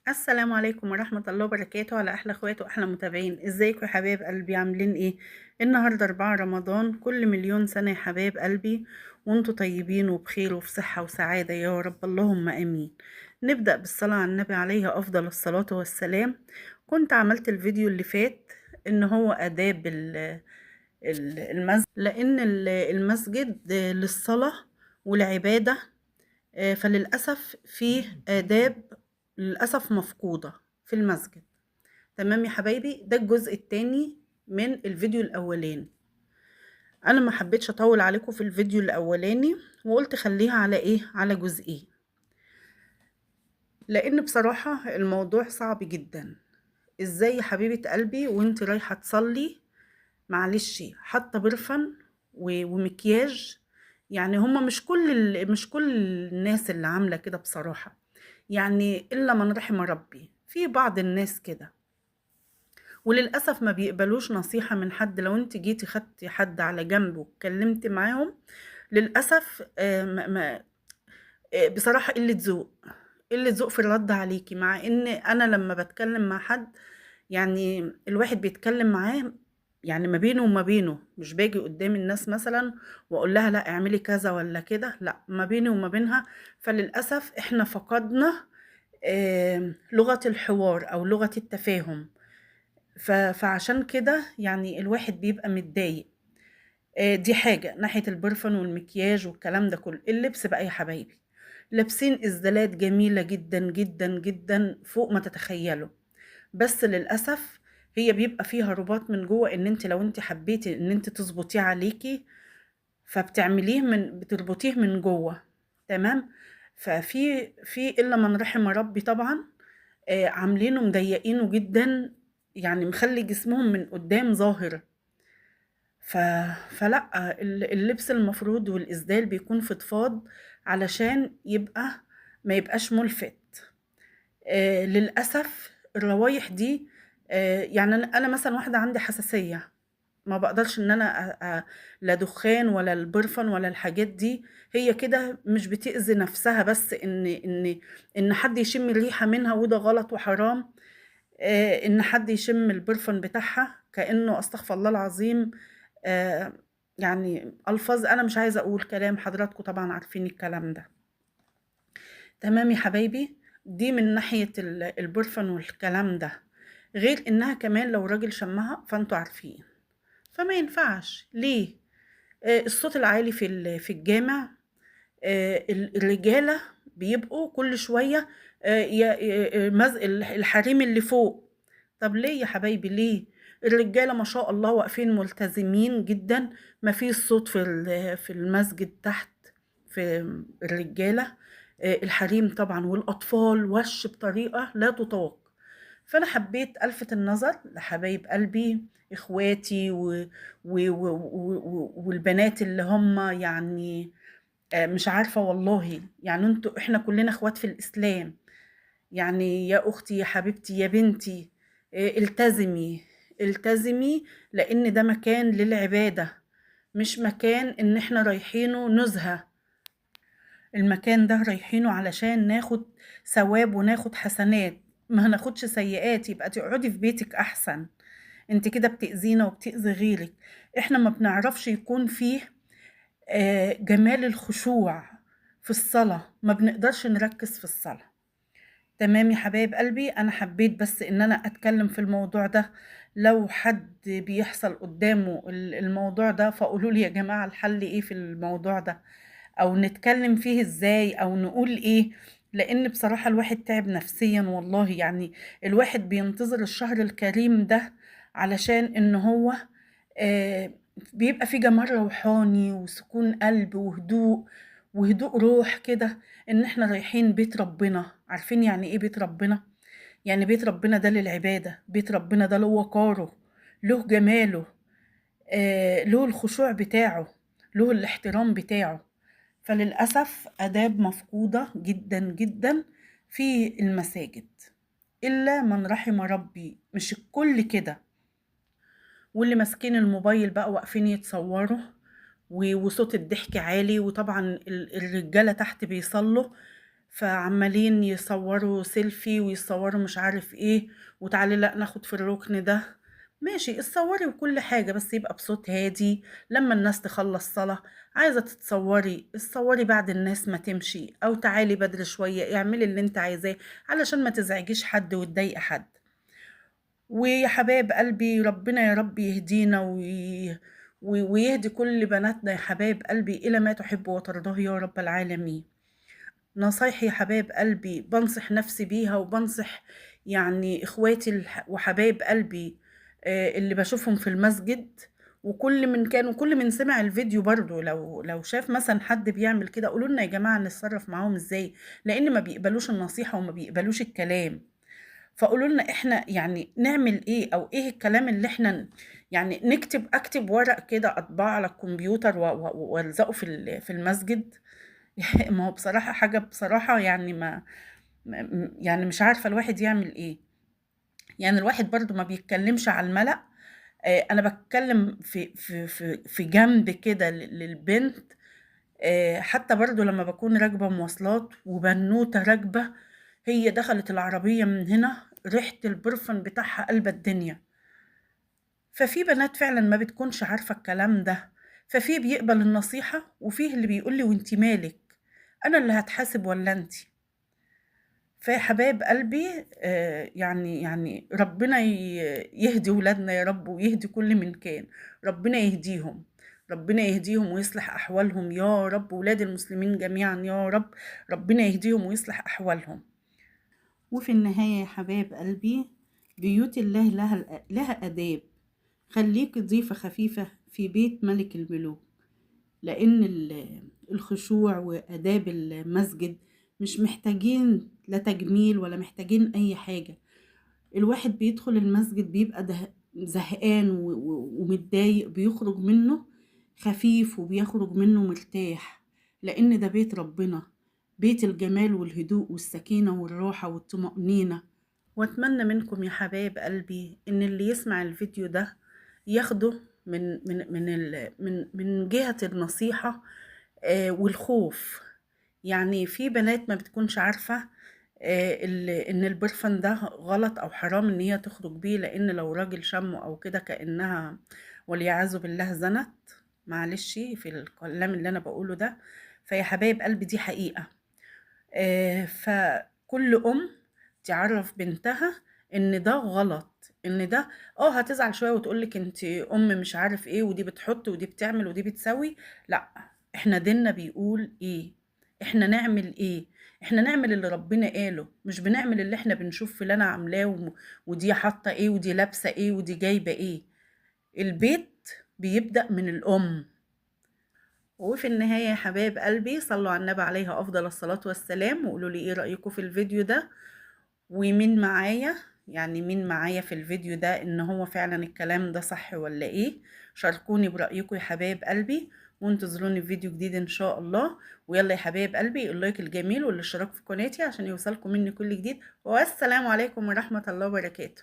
السلام عليكم ورحمة الله وبركاته على أحلى اخوات وأحلى متابعين. ازيكم يا حبايب قلبي؟ عاملين ايه؟ النهاردة 4 رمضان، كل مليون سنة يا حبايب قلبي وانتوا طيبين وبخير وفي صحة وسعادة يا رب، اللهم امين. نبدأ بالصلاة على النبي عليه أفضل الصلاة والسلام. كنت عملت الفيديو اللي فات ان هو آداب المسجد، لأن المسجد للصلاة والعبادة. فللأسف فيه آداب للأسف مفقودة في المسجد. تمام يا حبايبي، ده الجزء التاني من الفيديو الأولاني. أنا ما حبيتش أطول عليكم في الفيديو الأولاني وقلت خليها على إيه، على جزئين، لأن بصراحة الموضوع صعب جدا. إزاي يا حبيبة قلبي وإنت رايحة تصلي معلش حاطة برفن ومكياج؟ يعني هما مش كل الناس اللي عاملة كده بصراحة، يعني إلا من رحم ربي، في بعض الناس كده. وللأسف ما بيقبلوش نصيحة من حد. لو انت جيتي خدتي حد على جنب واتكلمتي معاهم، للأسف بصراحة قلة ذوق، قلة ذوق في الرد عليكي. مع ان انا لما بتكلم مع حد، يعني الواحد بيتكلم معاه يعني ما بينه وما بينه، مش باجي قدام الناس مثلا واقول لها لا اعملي كذا ولا كده، لا، ما بيني وما بينها. فللأسف احنا فقدنا لغة الحوار او لغة التفاهم. فعشان كده يعني الواحد بيبقى متضايق. دي حاجة ناحية البرفان والمكياج والكلام ده كله. اللبس بقى يا حبايبي، لابسين إسدالات جميلة جدا جدا جدا فوق ما تتخيلوا، بس للأسف هي بيبقى فيها رباط من جوه، ان انت لو انت حبيتي ان انت تظبطيه عليكي فبتعمليه بتربطيه من جوه. تمام. في الا من رحم ربي طبعا، عاملينه مضيقينه جدا، يعني مخلي جسمهم من قدام ظاهر. ف... فلا اللبس المفروض والإسدال بيكون فضفاض علشان ما يبقاش ملفت. للأسف الروايح دي، يعني أنا مثلا واحدة عندي حساسية، ما بقدرش ان انا لا دخان ولا البرفان ولا الحاجات دي. هي كده مش بتأذي نفسها، بس ان حد يشم الريحة منها، وده غلط وحرام. ان حد يشم البرفان بتاعها كأنه استغفر الله العظيم. آه، يعني الفاظ انا مش عايزة اقول كلام، حضراتكم طبعا عارفين الكلام ده. تمام يا حبايبي، دي من ناحية البرفان والكلام ده. غير انها كمان لو راجل شمها فانتوا عارفين، فما ينفعش ليه. الصوت العالي في الجامع، الرجالة بيبقوا كل شوية الحريم اللي فوق. طب ليه يا حبايبي ليه؟ الرجالة ما شاء الله واقفين ملتزمين جدا، ما فيش صوت في المسجد تحت، في الرجالة. الحريم طبعا والأطفال وش بطريقة لا تطاق. فأنا حبيت ألفت النظر لحبايب قلبي، إخواتي والبنات اللي هم يعني مش عارفة والله، يعني احنا كلنا اخوات في الإسلام. يعني يا أختي يا حبيبتي يا بنتي، التزمي التزمي، لأن ده مكان للعبادة، مش مكان إن احنا رايحينه نزهة. المكان ده رايحينه علشان ناخد ثواب وناخد حسنات، ما هناخدش سيئات. يبقى تقعدي في بيتك أحسن، انت كده بتأذينا وبتأذي غيرك. احنا ما بنعرفش يكون فيه جمال الخشوع في الصلاة، ما بنقدرش نركز في الصلاة. تمام يا حبايب قلبي، أنا حبيت بس إن أنا أتكلم في الموضوع ده. لو حد بيحصل قدامه الموضوع ده فقولوا لي يا جماعة الحل إيه في الموضوع ده، أو نتكلم فيه إزاي، أو نقول إيه. لأن بصراحة الواحد تعب نفسيا والله. يعني الواحد بينتظر الشهر الكريم ده علشان إن هو آه، بيبقى فيه جمال روحاني وسكون قلب وهدوء روح كده، ان احنا رايحين بيت ربنا. عارفين يعني ايه بيت ربنا؟ يعني بيت ربنا ده للعبادة، بيت ربنا ده له وقاره، له جماله، له الخشوع بتاعه، له الاحترام بتاعه. فللأسف آداب مفقودة جدا جدا في المساجد، إلا من رحم ربي، مش الكل كده. واللي ماسكين الموبايل بقى واقفين يتصوروا، وصوت الضحك عالي، وطبعا الرجالة تحت بيصلوا. فعمالين يصوروا سيلفي ويصوروا مش عارف ايه، وتعالي لا ناخد في الركن ده. ماشي اتصوري وكل حاجة، بس يبقى بصوت هادي. لما الناس تخلص صلاة عايزة تتصوري اتصوري بعد الناس ما تمشي، او تعالي بدري شوية، اعملي اللي انت عايزاه علشان ما تزعجيش حد وتضايقي حد. ويا حبايب قلبي ربنا يا رب يهدينا ويهدي كل بناتنا يا حبايب قلبي إلى ما تحب وترضاه يا رب العالمين. نصايحي يا حبايب قلبي بنصح نفسي بيها، وبنصح يعني إخواتي وحبايب قلبي اللي بشوفهم في المسجد. وكل من سمع الفيديو برضو، لو شاف مثلا حد بيعمل كده قولوا لنا يا جماعة نتصرف معاهم ازاي، لأن ما بيقبلوش النصيحة وما بيقبلوش الكلام. فقولوا لنا احنا يعني نعمل ايه، او ايه الكلام اللي احنا يعني اكتب ورق كده اطبعه على الكمبيوتر والزقه في المسجد. ما هو بصراحة حاجة بصراحة يعني يعني مش عارفة الواحد يعمل ايه. يعني الواحد برضو ما بيتكلمش على الملأ. انا بتكلم في جنب كده للبنت. حتى برضو لما بكون راكبة مواصلات وبنوتة راكبة، هي دخلت العربية من هنا ريحة البرفان بتاعها قلب الدنيا. ففي بنات فعلا ما بتكونش عارفة الكلام ده، ففي بيقبل النصيحة وفيه اللي بيقولي وانتي مالك، انا اللي هتحاسب ولا انتي. فيا حبايب قلبي يعني ربنا يهدي ولادنا يا رب، ويهدي كل من كان. ربنا يهديهم، ربنا يهديهم ويصلح أحوالهم يا رب، ولاد المسلمين جميعا يا رب. ربنا يهديهم ويصلح أحوالهم. وفي النهاية يا حبايب قلبي، بيوت الله لها آداب. خليك ضيفة خفيفة في بيت ملك الملوك، لأن الخشوع وآداب المسجد مش محتاجين لا تجميل ولا محتاجين أي حاجة. الواحد بيدخل المسجد بيبقى زهقان ومتضايق، بيخرج منه خفيف وبيخرج منه مرتاح، لأن ده بيت ربنا، بيت الجمال والهدوء والسكينة والراحة والطمأنينة. واتمنى منكم يا حبايب قلبي ان اللي يسمع الفيديو ده ياخده من جهة النصيحة والخوف. يعني في بنات ما بتكونش عارفة ان البرفان ده غلط او حرام ان هي تخرج بيه، لان لو راجل شمه او كده كأنها والعياذ بالله زنت. معلش في الكلام اللي انا بقوله ده. فيا حبايب قلبي دي حقيقة. فكل تعرف بنتها ان ده غلط، ان ده هتزعل شوية وتقولك انت مش عارف ايه، ودي بتحط ودي بتعمل ودي بتسوي. لا، احنا ديننا بيقول ايه، احنا نعمل ايه. احنا نعمل اللي ربنا قاله، مش بنعمل اللي احنا بنشوف فلانة عاملاه ودي حاطة ايه ودي لابسة ايه ودي جايبة ايه. البيت بيبدأ من الام. وفي النهاية يا حبايب قلبي صلوا على النبي عليه أفضل الصلاة والسلام، وقولوا لي إيه رأيكم في الفيديو ده، ومين معايا، يعني مين معايا في الفيديو ده إن هو فعلا الكلام ده صح ولا إيه. شاركوني برأيكم يا حبايب قلبي، وانتظروني في فيديو جديد إن شاء الله. ويلا يا حبايب قلبي اللايك الجميل والاشتراك في قناتي عشان يوصلكم مني كل جديد. والسلام عليكم ورحمة الله وبركاته.